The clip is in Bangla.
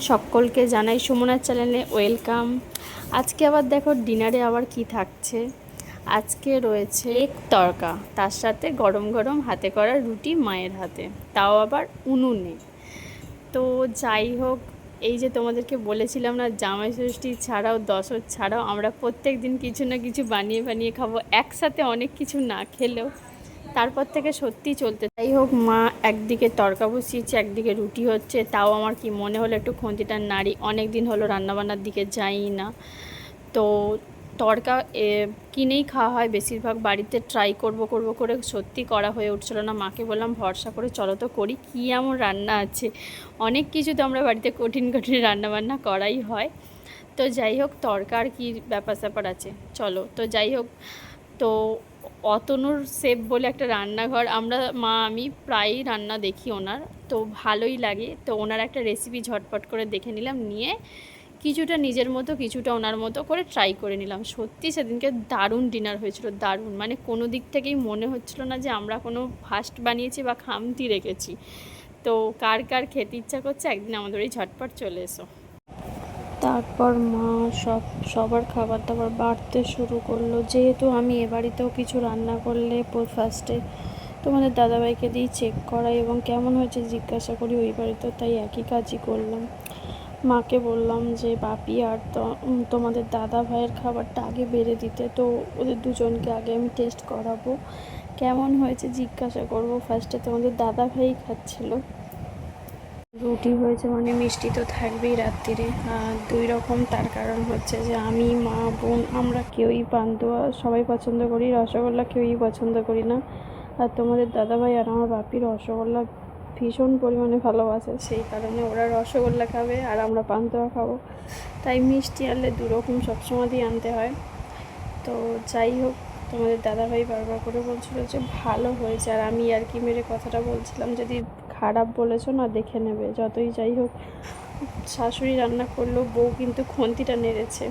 সকলকে জানাই সুমনার চ্যানেলে ওয়েলকাম। আজকে আবার দেখো ডিনারে আবার কি থাকছে। আজকে রয়েছে এক তড়কা, তার সাথে গরম গরম হাতে করা রুটি মায়ের হাতে, তাও আবার উনুনে। তো যাই হোক, এই যে তোমাদেরকে বলেছিলাম না, জামাই ষষ্ঠী ছাড়াও দশর ছাড়াও আমরা প্রত্যেক দিন কিছু না কিছু বানিয়ে বানিয়ে খাবো, একসাথে অনেক কিছু না খেলেও। তারপর থেকে সত্যি চলতে, যাই হোক, মা একদিকে তড়কা বসিয়েছে, একদিকে রুটি হচ্ছে। তাও আমার কি মনে হলো একটু খন্তিটার নাড়ি, অনেক দিন হলো রান্নাবান্নার দিকে যাই না। তো তড়কা কিনেই খাওয়া হয় বেশিরভাগ, বাড়িতে ট্রাই করব করব করে সত্যি করা হয়ে উঠছিল না। মাকে বললাম ভরসা করে চলো তো করি, কী এমন রান্না আছে। অনেক কিছু তো আমরা বাড়িতে কঠিন কঠিন রান্নাবান্না করাই হয়। তো যাই হোক, তড়কার কী ব্যাপার স্যাপার আছে, চলো। তো যাই হোক, তো অতনুর শেফ বলে একটা রান্নাঘর, আমরা মা আমি প্রায়ই রান্না দেখি ওনার, তো ভালোই লাগে। তো ওনার একটা রেসিপি ঝটপট করে দেখে নিলাম, নিয়ে কিছুটা নিজের মতো কিছুটা ওনার মতো করে ট্রাই করে নিলাম। সত্যি সেদিনকে দারুণ ডিনার হয়েছিল, দারুণ, মানে কোনো দিক থেকেই মনে হচ্ছিল না যে আমরা কোনো ফাস্ট বানিয়েছি বা খামতি রেখেছি। তো কার কার খেতে ইচ্ছা করছে একদিন আমাদের এই ঝটপট চলে এসো। তারপর মা সবার খাবার দাবার বাড়তে শুরু করলো। যেহেতু আমি এ বাড়িতেও কিছু রান্না করলে ফার্স্টে তোমাদের দাদাভাইকে দিই চেক করাই এবং কেমন হয়েছে জিজ্ঞাসা করি, ওই বাড়িতেও তাই একই কাজই করলাম। মাকে বললাম যে বাপি আর তোমাদের দাদা ভাইয়ের খাবারটা আগে বেড়ে দিতে, তো ওদের দুজনকে আগে আমি টেস্ট করাবো, কেমন হয়েছে জিজ্ঞাসা করব। ফার্স্টে তোমাদের দাদা ভাই খাচ্ছিলো। রুটি হয়েছে মানে মিষ্টি তো থাকবেই রাত্রিরে, দুই রকম। তার কারণ হচ্ছে যে আমি, মা, বোন আমরা কেউই পান্তুয়া সবাই পছন্দ করি, রসগোল্লা কেউই পছন্দ করি না। আর তোমাদের দাদাভাই আর আমার বাপি রসগোল্লা ভীষণ পরিমাণে ভালোবাসে, সেই কারণে ওরা রসগোল্লা খাবে আর আমরা পান্তুয়া খাবো। তাই মিষ্টি আনলে দুরকম সবসময়ই আনতে হয়। তো যাই হোক, তোমাদের দাদাভাই বারবার করে বলছিল যে ভালো হয়েছে, আর আমি আর কি মেরে কথাটা বলছিলাম যদি খারাপ বলেছো না দেখে নেবে। যতই যাই হোক, শাশুড়ি রান্না করলেও বউ কিন্তু খন্তিটা নেড়েছে।